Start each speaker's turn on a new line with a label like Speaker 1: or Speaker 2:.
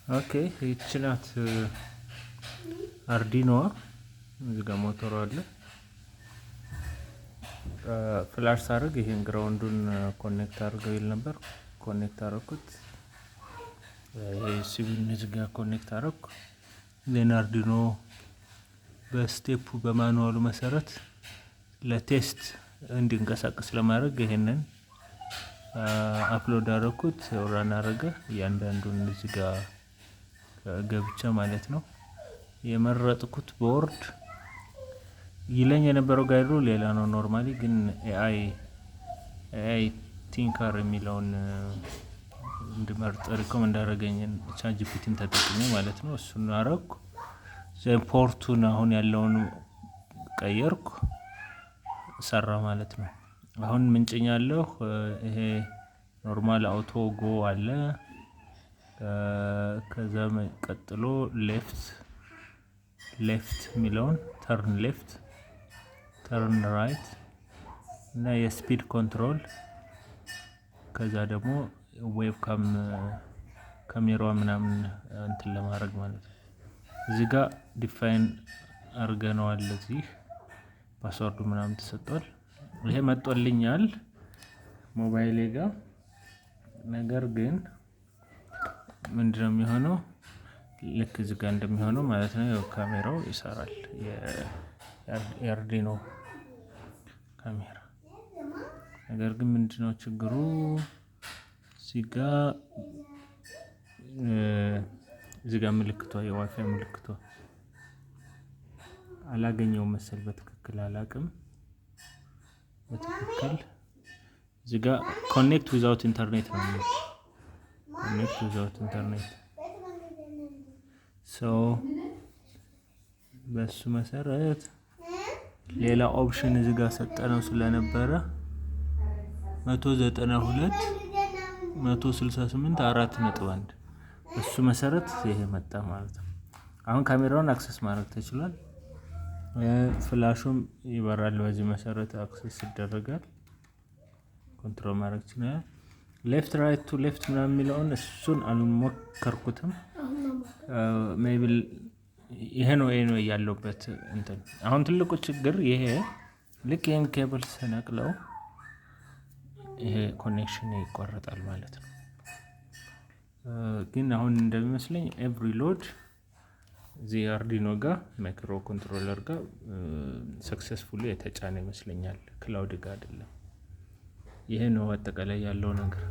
Speaker 1: ኦኬ ይቺ ናት አርዲኖዋ። እዚህ ጋር ሞተሩ አለ። ፍላሽ ሳደርግ ይሄን ግራውንዱን ኮኔክት አድርገው ይል ነበር። ኮኔክት አደረኩት። ይሄ ሲቪን እዚህ ጋር ኮኔክት አደረኩ። ዜን አርዲኖ በስቴፑ በማኑዋሉ መሰረት ለቴስት እንዲንቀሳቀስ ለማድረግ ይሄንን አፕሎድ አደረኩት። ራን አደረገ። እያንዳንዱን እዚህ ጋር ገብቼ ማለት ነው የመረጥኩት ቦርድ ይለኝ የነበረው ጋይዱ ሌላ ነው። ኖርማሊ ግን ኤአይ ቲንከር የሚለውን እንድመርጥ ሪኮመንድ አደረገኝ ቻትጂፒቲን ተጠቅሜ ማለት ነው። እሱን አደረኩ። ፖርቱን አሁን ያለውን ቀየርኩ፣ ሰራ ማለት ነው። አሁን ምን ጭኛለሁ? ይሄ ኖርማል አውቶ ጎ አለ። ከዛ ቀጥሎ ሌፍት የሚለውን ተርን ሌፍት፣ ተርን ራይት እና የስፒድ ኮንትሮል። ከዛ ደግሞ ዌብካም ካሜራዋ ምናምን እንትን ለማድረግ ማለት ነው። እዚህ ጋር ዲፋይን አድርገነዋል። እዚህ ፓስወርዱ ምናምን ተሰጥቷል። ይሄ መጥቶልኛል ሞባይሌ ጋር። ነገር ግን ምንድነው የሚሆነው? ልክ እዚህ ጋር እንደሚሆነው ማለት ነው። ያው ካሜራው ይሰራል፣ የአርዲኖ ካሜራ። ነገር ግን ምንድነው ችግሩ? እዚህ ጋር ምልክቷ የዋይፋይ ምልክቷ አላገኘውም መሰል፣ በትክክል አላቅም። በትክክል እዚህ ጋር ኮኔክት ዊዛውት ኢንተርኔት ነው የሚለው። ኮኔክት ዊዛውት ኢንተርኔት በሱ መሰረት ሌላ ኦፕሽን እዚህ ጋር ሰጠነው ስለነበረ 192 168 4.1 በሱ መሰረት ይሄ መጣ ማለት ነው። አሁን ካሜራውን አክሰስ ማድረግ ተችሏል። ፍላሹም ይበራል። በዚህ መሰረት አክሰስ ይደረጋል። ኮንትሮል ማድረግ ይችላል። ሌፍት ራይት ቱ ሌፍት ምናምን የሚለውን እሱን አልሞከርኩትም። ሜቢ ይሄ ነው ያለውበት እንትን። አሁን ትልቁ ችግር ይሄ ልክ ይሄን ኬብል ስነቅለው ይሄ ኮኔክሽን ይቋረጣል ማለት ነው። ግን አሁን እንደሚመስለኝ ኤቭሪ ሎድ እዚህ አርዲኖ ጋር ማይክሮ ኮንትሮለር ጋር ሰክሰስፉሊ የተጫነ ይመስለኛል። ክላውድ ጋር አይደለም። ይሄ ነው አጠቃላይ ያለው ነገር።